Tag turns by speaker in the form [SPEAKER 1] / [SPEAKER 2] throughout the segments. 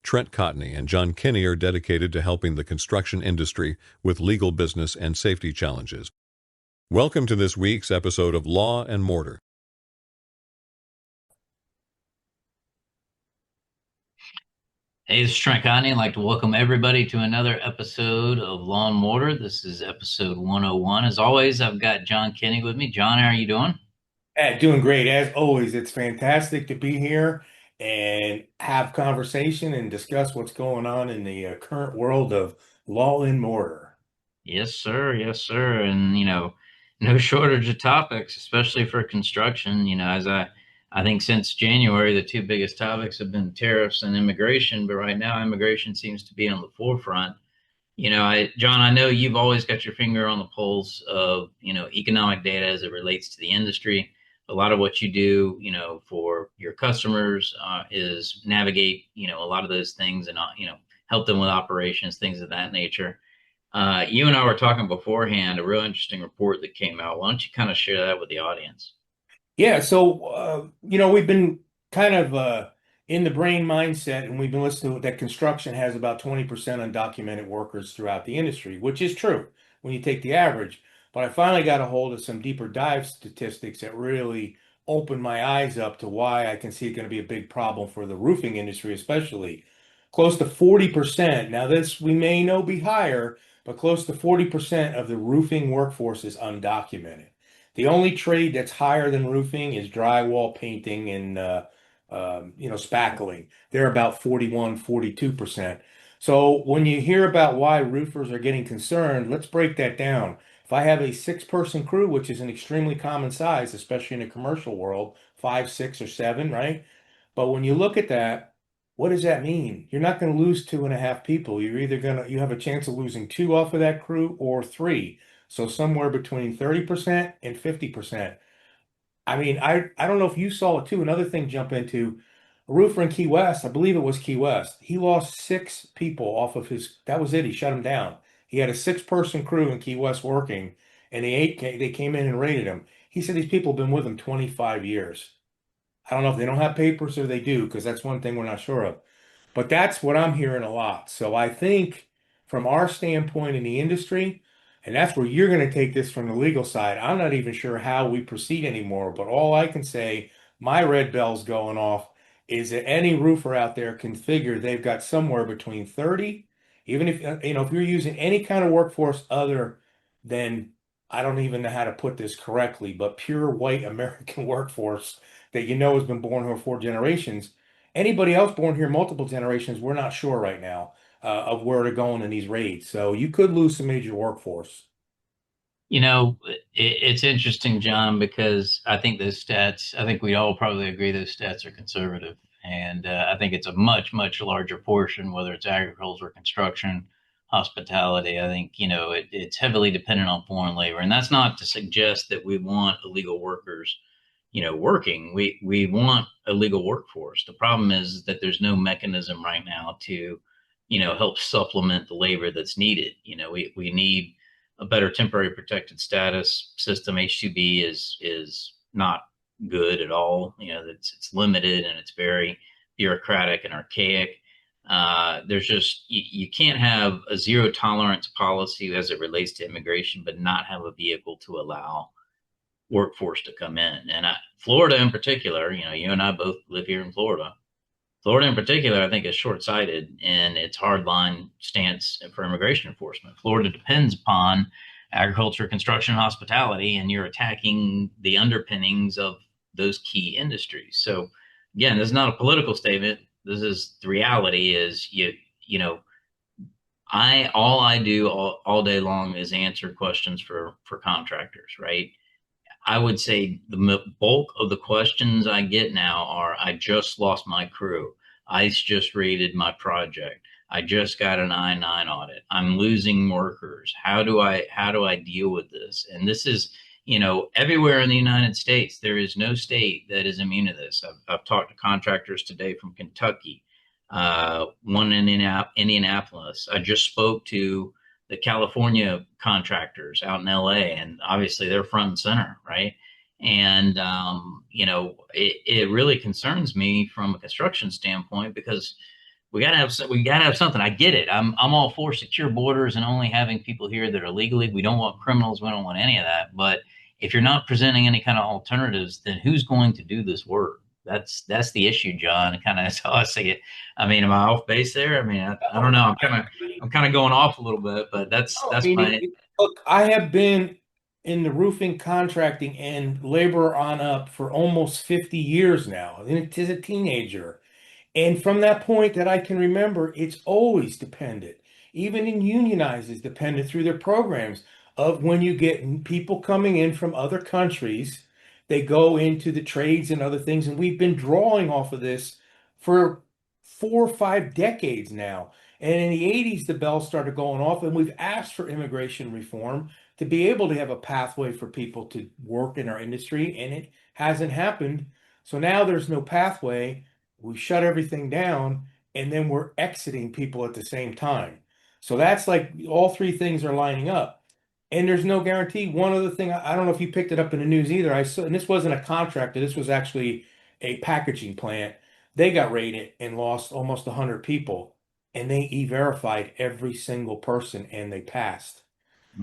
[SPEAKER 1] Trent Cotney and John Kenney are dedicated to helping the construction industry with legal business and safety challenges. Welcome to this week's episode of Law and Mortar.
[SPEAKER 2] Hey, this is Trent Cotney. I'd like to welcome everybody to another episode of Law and Mortar. This is episode 101. As always, I've got John Kenney with me. John, how are you doing?
[SPEAKER 3] Doing great. As always, it's fantastic to be here and have conversation and discuss what's going on in the current world of law and mortar.
[SPEAKER 2] Yes, sir. Yes, sir. And, no shortage of topics, especially for construction. I think since January, the two biggest topics have been tariffs and immigration. But right now, immigration seems to be on the forefront. John, I know you've always got your finger on the pulse of, economic data as it relates to the industry. A lot of what you do, for your customers is navigate, a lot of those things and, help them with operations, things of that nature. You and I were talking beforehand, a real interesting report that came out. Why don't you kind of share that with the audience?
[SPEAKER 3] Yeah, so we've been kind of in the brain mindset, and we've been listening to that construction has about 20% undocumented workers throughout the industry, which is true when you take the average. But I finally got a hold of some deeper dive statistics that really opened my eyes up to why I can see it going to be a big problem for the roofing industry, especially. Close to 40%. Now, this we may know be higher, but close to 40% of the roofing workforce is undocumented. The only trade that's higher than roofing is drywall painting and spackling. They're about 41, 42%. So when you hear about why roofers are getting concerned, let's break that down. If I have a six-person crew, which is an extremely common size, especially in a commercial world, five, six, or seven, right? But when you look at that, what does that mean? You're not going to lose two and a half people. You have a chance of losing two off of that crew or three. So somewhere between 30% and 50%. I mean, I don't know if you saw it too. Another thing jump into a roofer in Key West, I believe it was Key West. He lost six people off of that was it. He shut him down. He had a six-person crew in Key West working, and they came in and raided him. He said these people have been with him 25 years. I don't know if they don't have papers or they do, because that's one thing we're not sure of. But that's what I'm hearing a lot. So I think from our standpoint in the industry, and that's where you're going to take this from the legal side, I'm not even sure how we proceed anymore. But all I can say, my red bell's going off, is that any roofer out there can figure they've got somewhere between 30, even if, if you're using any kind of workforce other than, I don't even know how to put this correctly, but pure white American workforce that has been born here 4 generations. Anybody else born here multiple generations, we're not sure right now of where they're going in these raids. So you could lose some major workforce.
[SPEAKER 2] It's interesting, John, because I think those stats, I think we all probably agree those stats are conservative. And I think it's a much, much larger portion, whether it's agriculture, construction, hospitality. I think, it's heavily dependent on foreign labor. And that's not to suggest that we want illegal workers, working. We want a legal workforce. The problem is that there's no mechanism right now to, help supplement the labor that's needed. We need a better temporary protected status system. H-2B is not good at all. It's limited and it's very bureaucratic and archaic. There's just you can't have a zero tolerance policy as it relates to immigration, but not have a vehicle to allow workforce to come in. And Florida in particular, you and I both live here in Florida. Florida in particular, I think, is short-sighted in its hardline stance for immigration enforcement. Florida depends upon agriculture, construction, hospitality, and you're attacking the underpinnings of those key industries. So again, this is not a political statement. This is the reality is all I do all day long is answer questions for contractors, right? I would say the bulk of the questions I get now are, I just lost my crew. ICE just raided my project. I just got an I-9 audit. I'm losing workers. How do I deal with this? And this is, everywhere in the United States, there is no state that is immune to this. I've talked to contractors today from Kentucky, one in Indianapolis. I just spoke to the California contractors out in LA, and obviously they're front and center, right? And it really concerns me from a construction standpoint because we gotta have something. I get it. I'm all for secure borders and only having people here that are legally. We don't want criminals. We don't want any of that. But if you're not presenting any kind of alternatives, then who's going to do this work? That's the issue, John. Kind of that's how I see it. I mean, am I off base there? I mean, I don't know. I'm kind of going off a little bit, but
[SPEAKER 3] No, I
[SPEAKER 2] that's
[SPEAKER 3] mean,
[SPEAKER 2] my
[SPEAKER 3] look, I have been in the roofing contracting and labor on up for almost 50 years now. And as a teenager. And from that point that I can remember, it's always dependent. Even in unionized is dependent through their programs of when you get people coming in from other countries, they go into the trades and other things. And we've been drawing off of this for 4 or 5 decades now. And in the 80s, the bells started going off, and we've asked for immigration reform to be able to have a pathway for people to work in our industry, and it hasn't happened. So now there's no pathway. We shut everything down, and then we're exiting people at the same time. So that's like all three things are lining up. And there's no guarantee. One other thing, I don't know if you picked it up in the news either. I saw, and this wasn't a contractor, this was actually a packaging plant. They got raided and lost almost 100 people, and they e-verified every single person and they passed.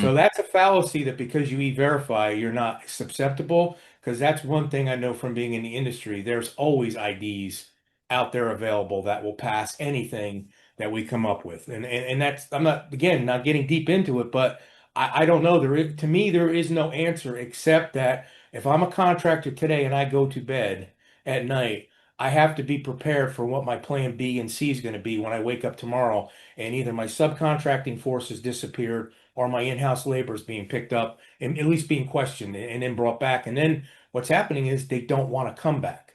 [SPEAKER 3] So
[SPEAKER 2] mm,
[SPEAKER 3] that's a fallacy that because you e-verify, you're not susceptible. Because that's one thing I know from being in the industry. There's always IDs out there available that will pass anything that we come up with. And that's, I'm not, again, not getting deep into it, but I don't know. To me, there is no answer except that if I'm a contractor today and I go to bed at night, I have to be prepared for what my plan B and C is going to be when I wake up tomorrow and either my subcontracting force has disappeared or my in-house labor is being picked up and at least being questioned and then brought back. And then what's happening is they don't want to come back.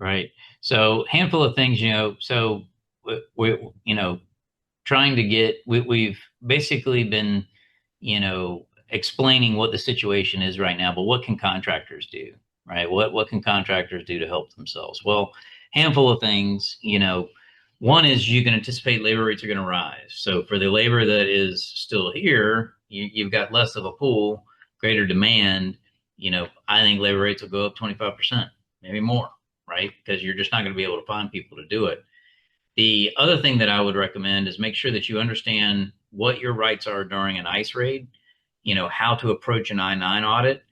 [SPEAKER 2] right. So handful of things, So you know, trying to get we've basically been explaining what the situation is right now, but what can contractors do, right? What can contractors do to help themselves? Well, handful of things. One is you can anticipate labor rates are going to rise. So for the labor that is still here, you've got less of a pool, greater demand. I think labor rates will go up 25%, maybe more, right? Because you're just not going to be able to find people to do it. The other thing that I would recommend is make sure that you understand what your rights are during an ICE raid, how to approach an I-9 audit,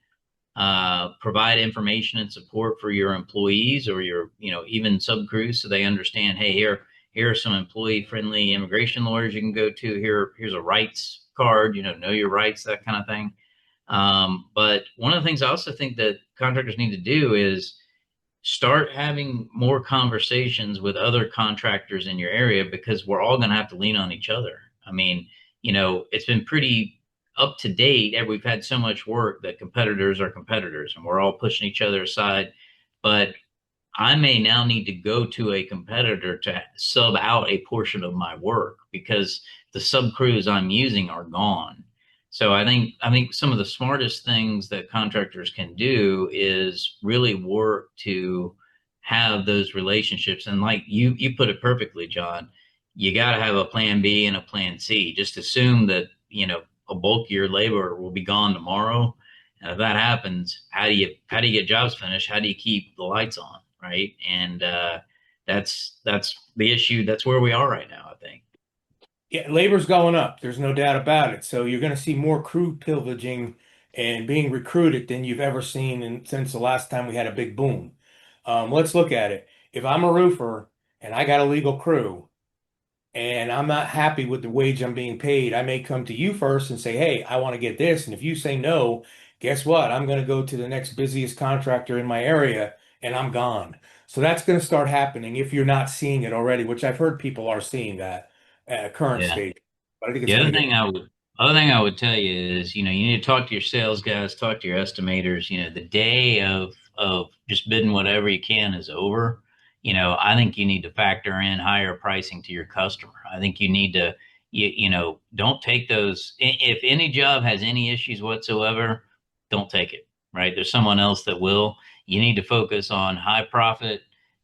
[SPEAKER 2] provide information and support for your employees or your, even subcrews so they understand, hey, here are some employee-friendly immigration lawyers you can go to. Here's a rights card, know your rights, that kind of thing. But one of the things I also think that contractors need to do is start having more conversations with other contractors in your area because we're all going to have to lean on each other. I mean, it's been pretty up to date. And we've had so much work that competitors are competitors and we're all pushing each other aside. But I may now need to go to a competitor to sub out a portion of my work because the sub crews I'm using are gone. So I think some of the smartest things that contractors can do is really work to have those relationships. And like you put it perfectly, John, you got to have a plan B and a plan C. Just assume that, a bulk of your labor will be gone tomorrow. And if that happens, how do you get jobs finished? How do you keep the lights on? Right. And that's the issue. That's where we are right now, I think.
[SPEAKER 3] Yeah, labor's going up. There's no doubt about it. So you're going to see more crew pillaging and being recruited than you've ever seen since the last time we had a big boom. Let's look at it. If I'm a roofer and I got a legal crew, and I'm not happy with the wage I'm being paid, I may come to you first and say, hey, I want to get this. And if you say no, guess what? I'm going to go to the next busiest contractor in my area and I'm gone. So that's going to start happening if you're not seeing it already, which I've heard people are seeing that at current
[SPEAKER 2] Yeah.
[SPEAKER 3] stage. But I think it's
[SPEAKER 2] The
[SPEAKER 3] going
[SPEAKER 2] other
[SPEAKER 3] to get.
[SPEAKER 2] thing I would tell you is, you need to talk to your sales guys, talk to your estimators. The day of just bidding whatever you can is over. I think you need to factor in higher pricing to your customer. I think you need to, don't take those. If any job has any issues whatsoever, don't take it. Right? There's someone else that will. You need to focus on high profit.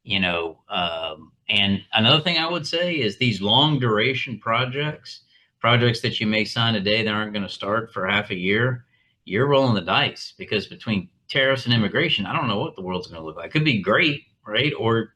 [SPEAKER 2] And another thing I would say is these long duration projects that you may sign today that aren't going to start for half a year, you're rolling the dice because between tariffs and immigration, I don't know what the world's going to look like. It could be great, right? Or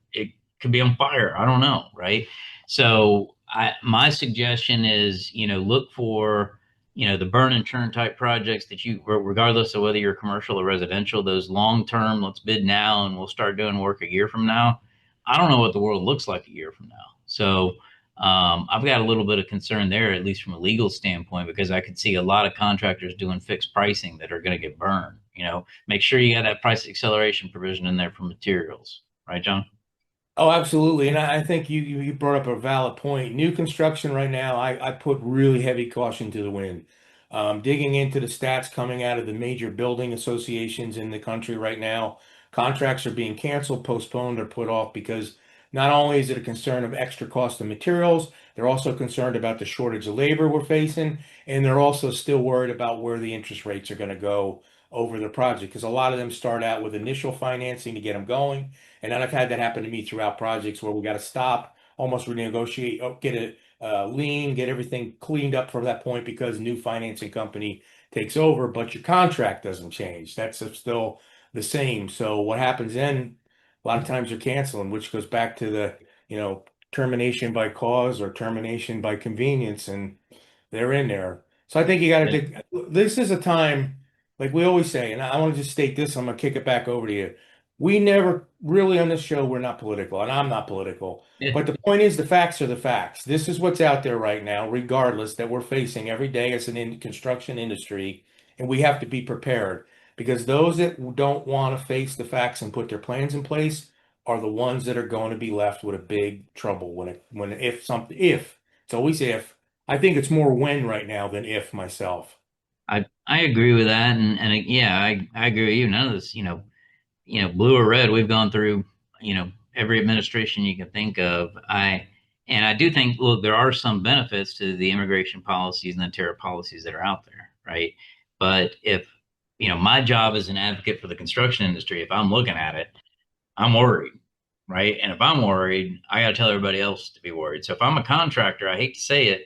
[SPEAKER 2] could be on fire. I don't know, right? So my suggestion is, look for, the burn and turn type projects that regardless of whether you're commercial or residential, those long term, let's bid now and we'll start doing work a year from now. I don't know what the world looks like a year from now. So I've got a little bit of concern there, at least from a legal standpoint, because I could see a lot of contractors doing fixed pricing that are going to get burned. Make sure you got that price acceleration provision in there for materials, right, John?
[SPEAKER 3] Oh, absolutely. And I think you brought up a valid point. New construction right now, I put really heavy caution to the wind. Digging into the stats coming out of the major building associations in the country right now, contracts are being canceled, postponed, or put off because not only is it a concern of extra cost of materials, they're also concerned about the shortage of labor we're facing, and they're also still worried about where the interest rates are going to go over the project because a lot of them start out with initial financing to get them going. And then I've had that happen to me throughout projects where we got to stop, almost renegotiate, get a lien, get everything cleaned up from that point because new financing company takes over, but your contract doesn't change. That's still the same. So what happens then? A lot of times you're canceling, which goes back to the, termination by cause or termination by convenience, and they're in there. So I think you got to
[SPEAKER 2] Yeah.
[SPEAKER 3] think. This is a time, like we always say, and I want to just state this. I'm gonna kick it back over to you. We never really on this show, we're not political, and I'm not political.
[SPEAKER 2] Yeah.
[SPEAKER 3] But the point is, the facts are the facts. This is what's out there right now, regardless that we're facing every day as an in construction industry, and we have to be prepared because those that don't want to face the facts and put their plans in place are the ones that are going to be left with a big trouble when if something if it's always if. I think it's more when right now than if myself.
[SPEAKER 2] I agree with that, and yeah, I agree with you. None of this, blue or red, we've gone through, every administration you can think of. I do think, look, there are some benefits to the immigration policies and the tariff policies that are out there, right? But if, my job as an advocate for the construction industry, if I'm looking at it, I'm worried, right? And if I'm worried, I got to tell everybody else to be worried. So if I'm a contractor, I hate to say it,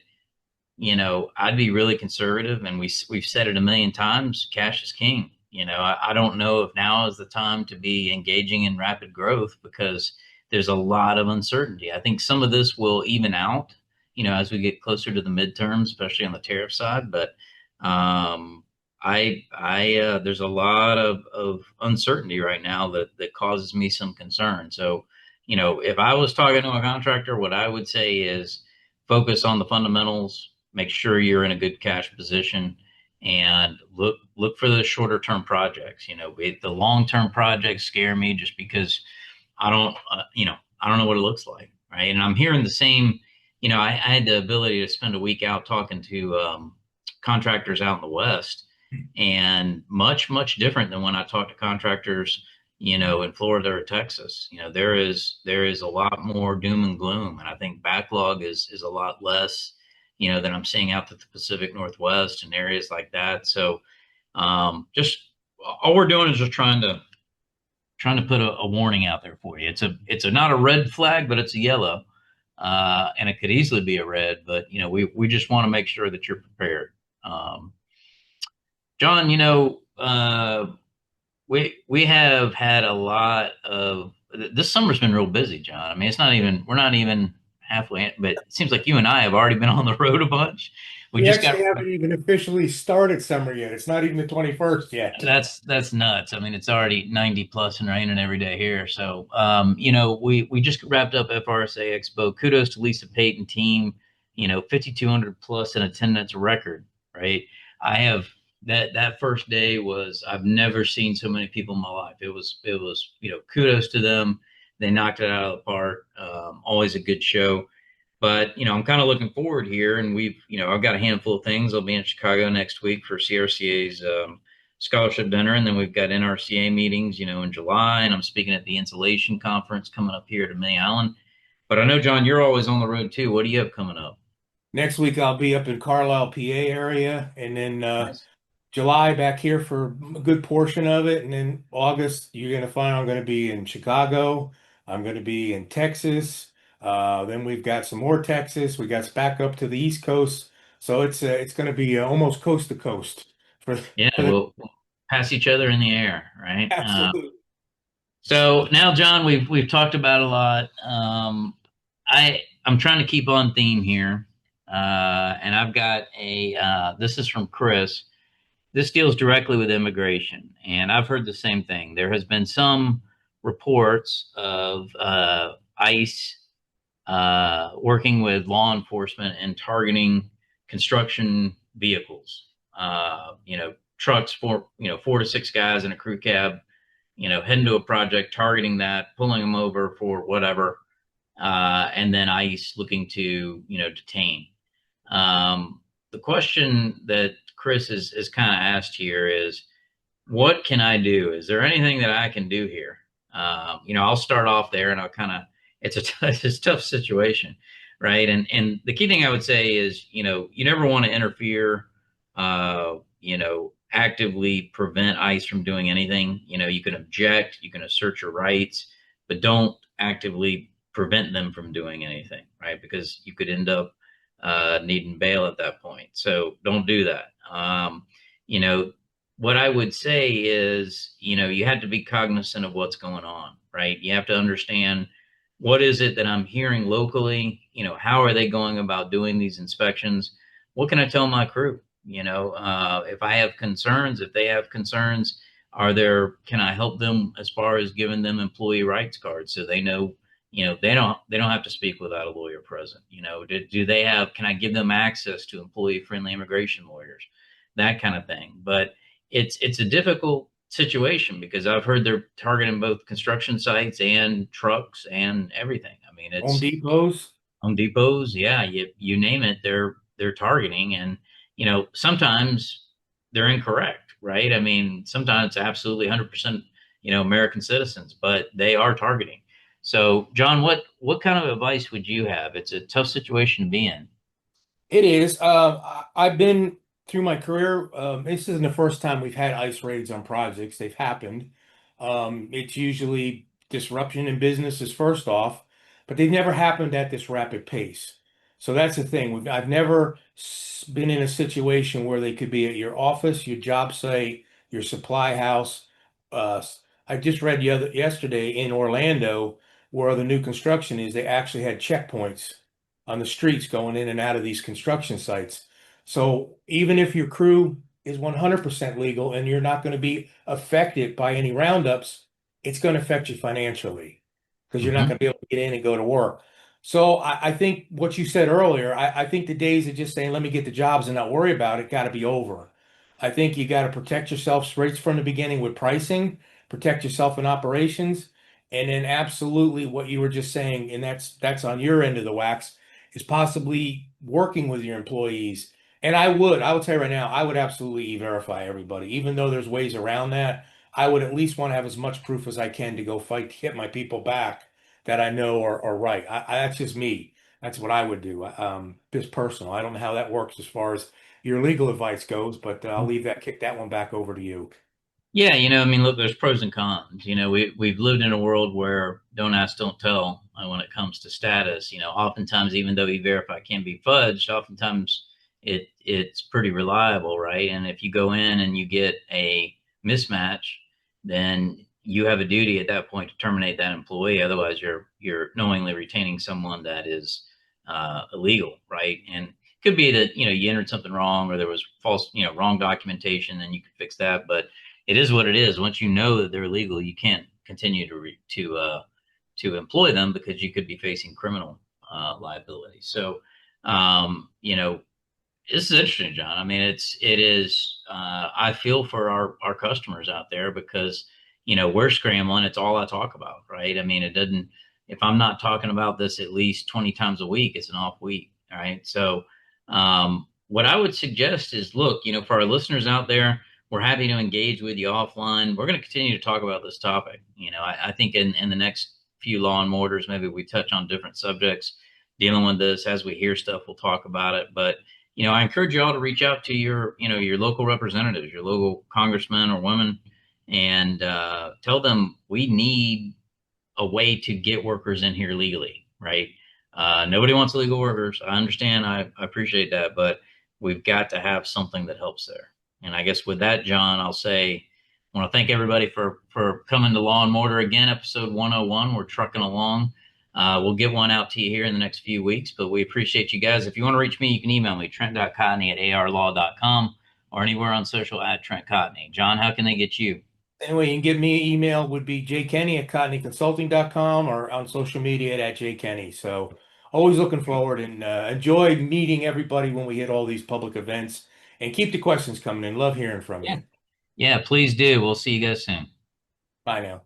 [SPEAKER 2] I'd be really conservative, and we've said it a million times, cash is king. I don't know if now is the time to be engaging in rapid growth because there's a lot of uncertainty. I think some of this will even out, as we get closer to the midterms, especially on the tariff side. But there's a lot of uncertainty right now that causes me some concern. So, if I was talking to a contractor, what I would say is focus on the fundamentals, make sure you're in a good cash position, and look for the shorter term projects. The long term projects scare me just because I don't I don't know what it looks like, right? And I'm hearing the same. I had the ability to spend a week out talking to contractors out in the West, and much different than when I talk to contractors in Florida or Texas. There is a lot more doom and gloom, and I think backlog is a lot less than I'm seeing out to the Pacific Northwest and areas like that. So just all we're doing is just trying to put a warning out there for you. It's not a red flag, but it's a yellow, and it could easily be a red. But we just want to make sure that you're prepared. John, we have had a lot of this summer's been real busy, John. I mean, we're not even halfway, but it seems like you and I have already been on the road a bunch. We
[SPEAKER 3] We
[SPEAKER 2] just got
[SPEAKER 3] actually haven't even officially started summer yet. It's not even the 21st yet.
[SPEAKER 2] that's nuts. I mean, it's already 90 plus and raining every day here. So, we just wrapped up FRSA Expo. Kudos to Lisa Payton team. 5,200 plus in attendance record, right? I have that first day was I've never seen so many people in my life. It was kudos to them. They knocked it out of the park. Always a good show. But I'm kind of looking forward here, and I've got a handful of things. I'll be in Chicago next week for CRCA's scholarship dinner, and then we've got NRCA meetings, in July, and I'm speaking at the Insulation Conference coming up here to May Island. But I know, John, you're always on the road too. What do you have coming up?
[SPEAKER 3] Next week I'll be up in Carlisle, PA area, and then
[SPEAKER 2] Nice.
[SPEAKER 3] July back here for a good portion of it, and then August you're gonna find I'm gonna be in Chicago. I'm gonna be in Texas. Then we've got some more Texas. We got back up to the East Coast, so it's gonna be almost coast to coast for
[SPEAKER 2] Yeah,
[SPEAKER 3] for the
[SPEAKER 2] we'll pass each other in the air, right?
[SPEAKER 3] absolute.
[SPEAKER 2] So now, John, we've talked about a lot. I'm trying to keep on theme here, and I've got a. This is from Chris. This deals directly with immigration, and I've heard the same thing. There has been some reports of ICE working with law enforcement and targeting construction vehicles. Trucks for 4 to 6 guys in a crew cab, heading to a project, targeting that, pulling them over for whatever, and then ICE looking to detain. The question that Chris is kind of asked here is, what can I do? Is there anything that I can do here? I'll start off there, and I'll kind of it's a tough situation, right? And the key thing I would say is, you never want to interfere, actively prevent ICE from doing anything. You can object, you can assert your rights, but don't actively prevent them from doing anything, right? Because you could end up needing bail at that point. So don't do that. You know, what I would say is, you have to be cognizant of what's going on, right? You have to understand, what is it that I'm hearing locally? How are they going about doing these inspections? What can I tell my crew? If I have concerns, if they have concerns, can I help them as far as giving them employee rights cards so they know, they don't have to speak without a lawyer present. Do they have, can I give them access to employee friendly immigration lawyers? That kind of thing. But it's a difficult situation because I've heard they're targeting both construction sites and trucks and everything. I mean,
[SPEAKER 3] Home
[SPEAKER 2] it's
[SPEAKER 3] Depots.
[SPEAKER 2] Home Depots, yeah, you name it, they're targeting, and sometimes they're incorrect, right? I mean, sometimes it's absolutely 100%, American citizens, but they are targeting. So, John, what kind of advice would you have? It's a tough situation to be in.
[SPEAKER 3] It is. I've been through my career. This isn't the first time we've had ICE raids on projects. They've happened. It's usually disruption in business is first off, but they've never happened at this rapid pace. So that's the thing. I've never been in a situation where they could be at your office, your job site, your supply house. Uh, I just read yesterday in Orlando where the new construction is, they actually had checkpoints on the streets going in and out of these construction sites. So even if your crew is 100% legal and you're not going to be affected by any roundups, it's going to affect you financially because you're not
[SPEAKER 2] Hmm.
[SPEAKER 3] going to be able to get in and go to work. So I think what you said earlier, I think the days of just saying, let me get the jobs and not worry about it, got to be over. I think you got to protect yourself right from the beginning with pricing, protect yourself in operations, and then absolutely what you were just saying, and that's on your end of the wax is possibly working with your employees. And I would tell you right now, I would absolutely e-verify everybody. Even though there's ways around that, I would at least want to have as much proof as I can to go fight to get my people back that I know are right. That's just me. That's what I would do. Just personal. I don't know how that works as far as your legal advice goes, but I'll kick that one back over to you.
[SPEAKER 2] Yeah, I mean, look, there's pros and cons. We've lived in a world where don't ask, don't tell when it comes to status. Oftentimes, even though E-Verify can be fudged, oftentimes it's pretty reliable, right? And if you go in and you get a mismatch, then you have a duty at that point to terminate that employee. Otherwise, you're knowingly retaining someone that is illegal, right? And it could be that you entered something wrong or there was false, wrong documentation, and you could fix that, but it is what it is. Once you know that they're illegal, you can't continue to employ them because you could be facing criminal liability. So, this is interesting, John. I mean, it is. I feel for our customers out there because we're scrambling. It's all I talk about, right? I mean, it doesn't. If I'm not talking about this at least 20 times a week, it's an off week. All right. So, what I would suggest is, look, for our listeners out there, we're happy to engage with you offline. We're going to continue to talk about this topic. I think in the next few Law and Mortars, maybe we touch on different subjects dealing with this. As we hear stuff, we'll talk about it. But I encourage you all to reach out to your local representatives, your local congressmen or women, and tell them we need a way to get workers in here legally, right? Nobody wants illegal workers. I understand. I appreciate that, but we've got to have something that helps there. And I guess with that, John, I'll say, I want to thank everybody for coming to Law and Mortar again, episode 101. We're trucking along. We'll get one out to you here in the next few weeks, but we appreciate you guys. If you want to reach me, you can email me, trent.cotney@arlaw.com, or anywhere on social @Trent Cotney. John, how can they get you?
[SPEAKER 3] Anyway, you can give me an email would be jkenny@cotneyconsulting.com or on social media at @jkenny. So always looking forward and enjoy meeting everybody when we hit all these public events. And keep the questions coming in. Love hearing from
[SPEAKER 2] Yeah.
[SPEAKER 3] you.
[SPEAKER 2] Yeah, please do. We'll see you guys soon.
[SPEAKER 3] Bye now.